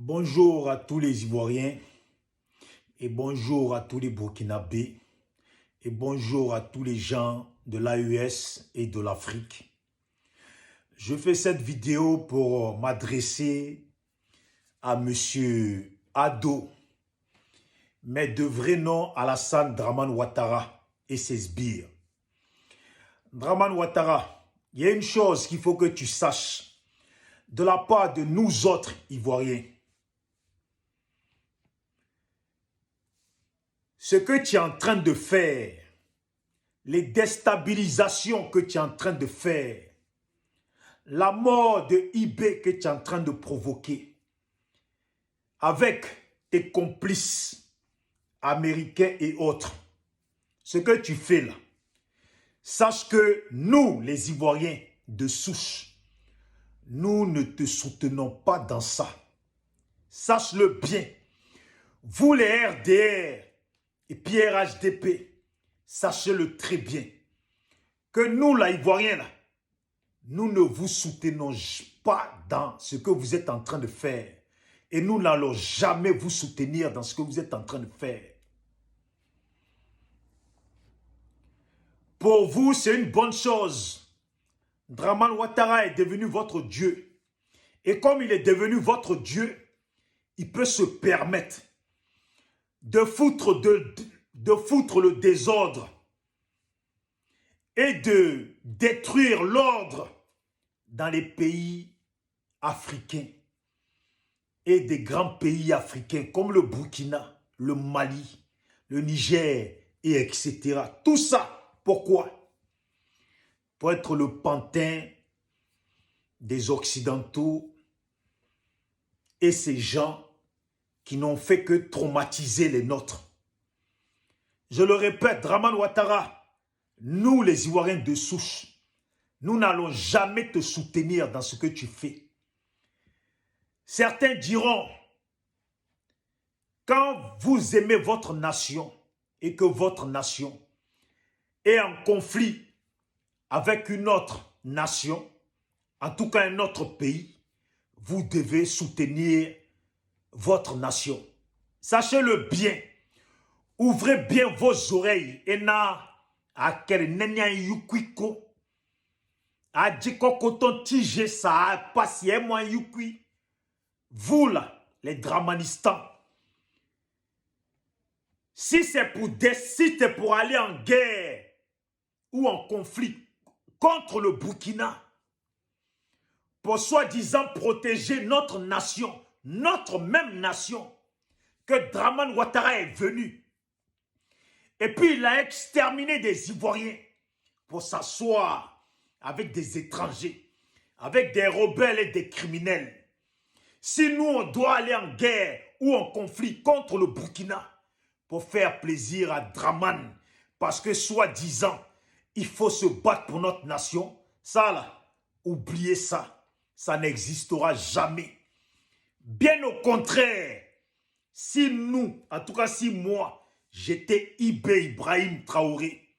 Bonjour à tous les Ivoiriens et bonjour à tous les Burkinabés et bonjour à tous les gens de l'AES et de l'Afrique. Je fais cette vidéo pour m'adresser à Monsieur Ado, mais de vrai nom Alassane Dramane Ouattara et ses sbires. Dramane Ouattara, il y a une chose qu'il faut que tu saches de la part de nous autres Ivoiriens. Ce que tu es en train de faire, les déstabilisations que tu es en train de faire, la mort de IB que tu es en train de provoquer, avec tes complices américains et autres, ce que tu fais là, sache que nous, les Ivoiriens de souche, nous ne te soutenons pas dans ça. Sache-le bien. Vous, les RDR et Pierre HDP, sachez-le très bien, que nous, les Ivoiriens, là, nous ne vous soutenons pas dans ce que vous êtes en train de faire. Et nous n'allons jamais vous soutenir dans ce que vous êtes en train de faire. Pour vous, c'est une bonne chose. Dramane Ouattara est devenu votre Dieu. Et comme il est devenu votre Dieu, il peut se permettre de foutre le désordre et de détruire l'ordre dans les pays africains et des grands pays africains comme le Burkina, le Mali, le Niger et etc. Tout ça, pourquoi? Pour être le pantin des Occidentaux et ces gens qui n'ont fait que traumatiser les nôtres. Je le répète, Dramane Ouattara, nous les Ivoiriens de souche, nous n'allons jamais te soutenir dans ce que tu fais. Certains diront, quand vous aimez votre nation et que votre nation est en conflit avec une autre nation, en tout cas un autre pays, vous devez soutenir votre nation. Sachez-le bien, ouvrez bien vos oreilles et na à quel nenya yukwiko a dit kokoton tige ça passe moi yukwi. Vous là, les Dramanistans, si c'est pour aller en guerre ou en conflit contre le Burkina, pour soi-disant protéger notre nation, notre même nation, que Dramane Ouattara est venu. Et puis il a exterminé des Ivoiriens pour s'asseoir avec des étrangers, avec des rebelles et des criminels. Si nous, on doit aller en guerre ou en conflit contre le Burkina pour faire plaisir à Dramane, parce que soi-disant, il faut se battre pour notre nation, ça là, oubliez ça, ça n'existera jamais. Bien au contraire, si nous, en tout cas si moi, j'étais Ibé Ibrahim Traoré,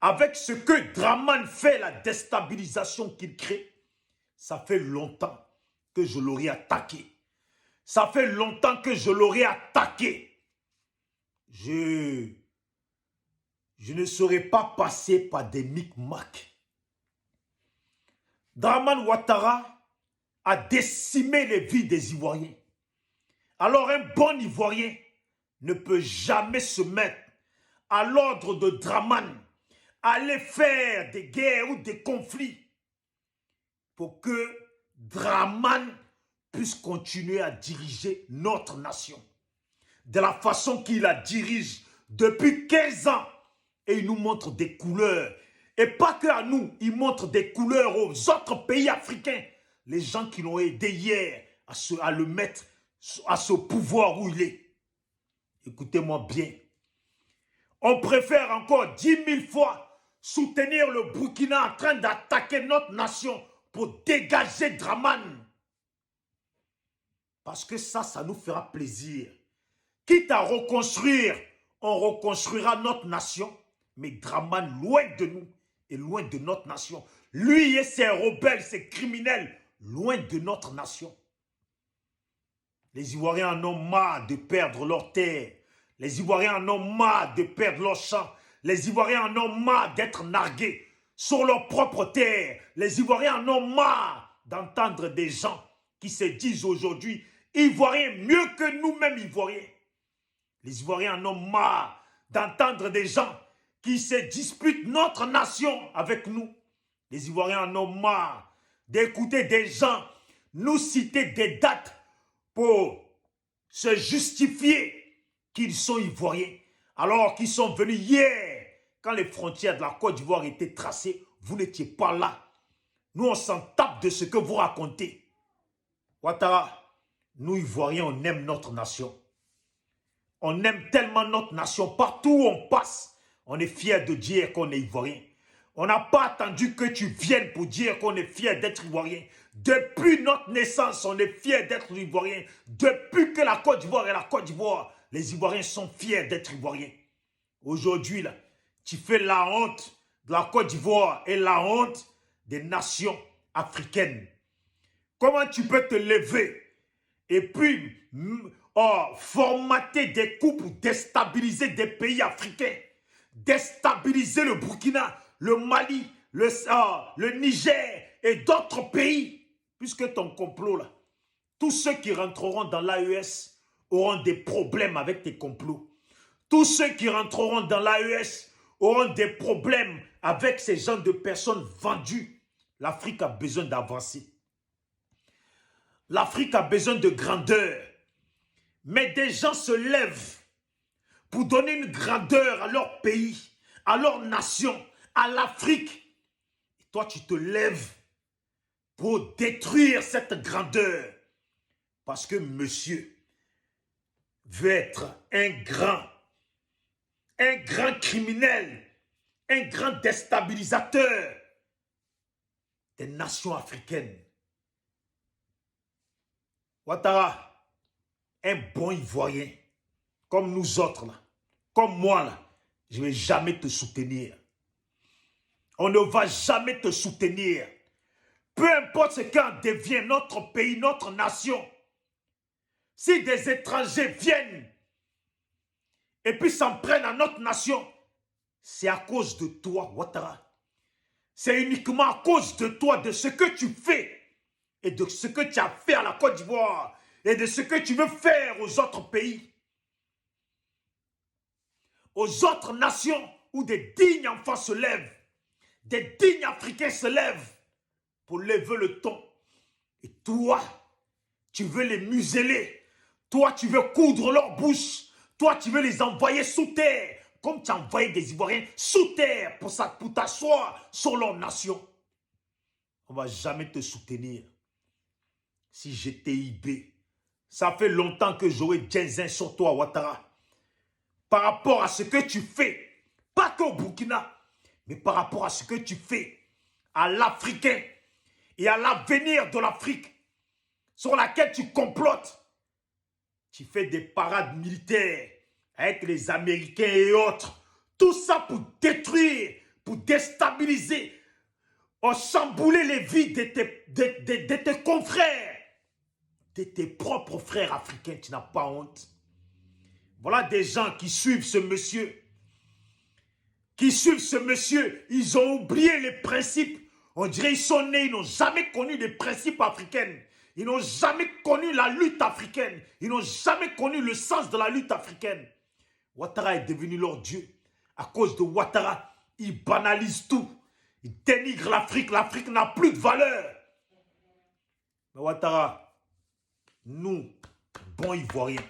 avec ce que Dramane fait, la déstabilisation qu'il crée, ça fait longtemps que je l'aurais attaqué. Ça fait longtemps que je l'aurais attaqué. Je ne serais pas passé par des micmacs. Dramane Ouattara a décimé les vies des Ivoiriens. Alors un bon Ivoirien ne peut jamais se mettre à l'ordre de Dramane, aller faire des guerres ou des conflits pour que Dramane puisse continuer à diriger notre nation de la façon qu'il la dirige depuis 15 ans. Et il nous montre des couleurs. Et pas que à nous, il montre des couleurs aux autres pays africains. Les gens qui l'ont aidé hier à le mettre à ce pouvoir où il est. Écoutez-moi bien. On préfère encore 10 000 fois soutenir le Burkina en train d'attaquer notre nation pour dégager Dramane. Parce que ça nous fera plaisir. Quitte à reconstruire, on reconstruira notre nation. Mais Dramane, loin de nous et loin de notre nation. Lui et ses rebelles, ses criminels, loin de notre nation. Les Ivoiriens en ont marre de perdre leurs terres. Les Ivoiriens en ont marre de perdre leurs champs. Les Ivoiriens en ont marre d'être nargués sur leur propre terre. Les Ivoiriens en ont marre d'entendre des gens qui se disent aujourd'hui Ivoiriens mieux que nous-mêmes Ivoiriens. Les Ivoiriens en ont marre d'entendre des gens qui se disputent notre nation avec nous. Les Ivoiriens en ont marre d'écouter des gens nous citer des dates pour se justifier qu'ils sont Ivoiriens, alors qu'ils sont venus hier, quand les frontières de la Côte d'Ivoire étaient tracées, vous n'étiez pas là. Nous, on s'en tape de ce que vous racontez. Ouattara, nous Ivoiriens, on aime notre nation. On aime tellement notre nation, partout où on passe, on est fiers de dire qu'on est Ivoirien. On n'a pas attendu que tu viennes pour dire qu'on est fiers d'être Ivoirien. Depuis notre naissance, on est fiers d'être Ivoiriens. Depuis que la Côte d'Ivoire est la Côte d'Ivoire, les Ivoiriens sont fiers d'être Ivoiriens. Aujourd'hui, là, tu fais la honte de la Côte d'Ivoire et la honte des nations africaines. Comment tu peux te lever et puis formater des coups pour déstabiliser des pays africains, déstabiliser le Burkina, le Mali, le Niger et d'autres pays, puisque ton complot là, tous ceux qui rentreront dans l'AES auront des problèmes avec tes complots. Tous ceux qui rentreront dans l'AES auront des problèmes avec ces gens de personnes vendues. L'Afrique a besoin d'avancer. L'Afrique a besoin de grandeur. Mais des gens se lèvent pour donner une grandeur à leur pays, à leur nation, à l'Afrique. Et toi, tu te lèves pour détruire cette grandeur. Parce que monsieur veut être un grand criminel, un grand déstabilisateur des nations africaines. Ouattara, un bon Ivoirien, comme nous autres, là, comme moi, là, je ne vais jamais te soutenir. On ne va jamais te soutenir. Peu importe ce qu'en devient notre pays, notre nation. Si des étrangers viennent et puis s'en prennent à notre nation, c'est à cause de toi, Ouattara. C'est uniquement à cause de toi, de ce que tu fais et de ce que tu as fait à la Côte d'Ivoire et de ce que tu veux faire aux autres pays, aux autres nations où des dignes enfants se lèvent, des dignes Africains se lèvent pour lever le ton. Et toi, tu veux les museler. Toi, tu veux coudre leur bouche. Toi, tu veux les envoyer sous terre, comme tu as envoyé des Ivoiriens sous terre pour t'asseoir sur leur nation. On ne va jamais te soutenir. Si j'étais IB, ça fait longtemps que j'aurais Djenzin sur toi, Ouattara. Par rapport à ce que tu fais, pas qu'au Burkina, mais par rapport à ce que tu fais à l'Africain et à l'avenir de l'Afrique, sur laquelle tu complotes. Tu fais des parades militaires avec les Américains et autres. Tout ça pour détruire, pour déstabiliser, chambouler les vies de tes confrères, de tes propres frères africains. Tu n'as pas honte. Voilà des gens qui suivent ce monsieur. Ils ont oublié les principes. On dirait qu'ils sont nés, ils n'ont jamais connu les principes africains. Ils n'ont jamais connu la lutte africaine. Ils n'ont jamais connu le sens de la lutte africaine. Ouattara est devenu leur dieu. À cause de Ouattara, ils banalisent tout. Ils dénigrent l'Afrique. L'Afrique n'a plus de valeur. Mais Ouattara, nous, bons Ivoiriens,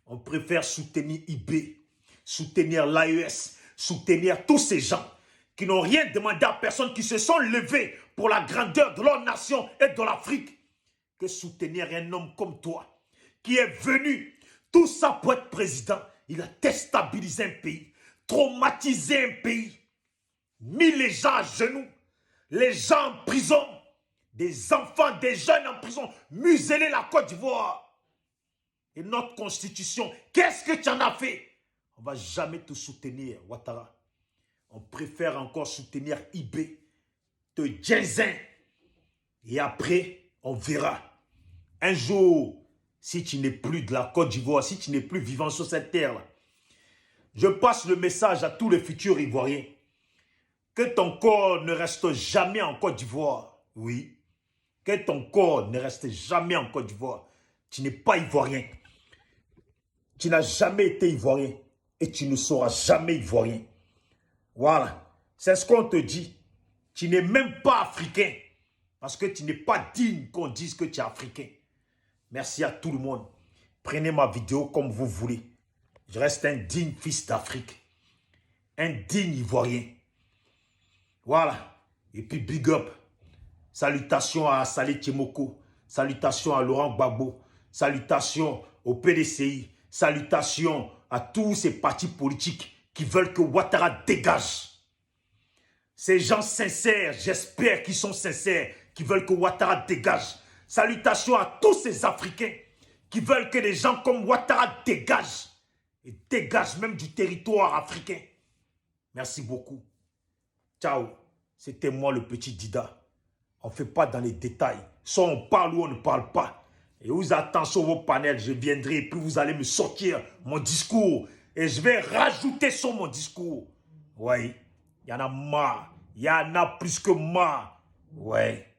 on préfère soutenir IB, soutenir l'AES, soutenir tous ces gens qui n'ont rien demandé à personne, qui se sont levés pour la grandeur de leur nation et de l'Afrique, que soutenir un homme comme toi, qui est venu, tout ça pour être président. Il a déstabilisé un pays, traumatisé un pays, mis les gens à genoux, les gens en prison, des enfants, des jeunes en prison, muselé la Côte d'Ivoire. Et notre constitution, qu'est-ce que tu en as fait? On ne va jamais te soutenir, Ouattara. On préfère encore soutenir IB, te Djenzin. Et après, on verra. Un jour, si tu n'es plus de la Côte d'Ivoire, si tu n'es plus vivant sur cette terre-là. Je passe le message à tous les futurs Ivoiriens. Que ton corps ne reste jamais en Côte d'Ivoire. Oui. Que ton corps ne reste jamais en Côte d'Ivoire. Tu n'es pas Ivoirien. Tu n'as jamais été Ivoirien. Et tu ne seras jamais Ivoirien. Voilà. C'est ce qu'on te dit. Tu n'es même pas africain. Parce que tu n'es pas digne qu'on dise que tu es africain. Merci à tout le monde. Prenez ma vidéo comme vous voulez. Je reste un digne fils d'Afrique. Un digne Ivoirien. Voilà. Et puis big up. Salutations à Saleh Tchemoko. Salutations à Laurent Gbagbo. Salutations au PDCI. Salutations à tous ces partis politiques qui veulent que Ouattara dégage. Ces gens sincères, j'espère qu'ils sont sincères, qui veulent que Ouattara dégage. Salutations à tous ces Africains qui veulent que des gens comme Ouattara dégagent. Et dégagent même du territoire africain. Merci beaucoup. Ciao. C'était moi le petit Dida. On ne fait pas dans les détails. Soit on parle ou on ne parle pas. Et vous attendez sur vos panels, je viendrai et puis vous allez me sortir mon discours. Et je vais rajouter sur mon discours. Oui, il y en a marre. Il y en a plus que marre. Ouais.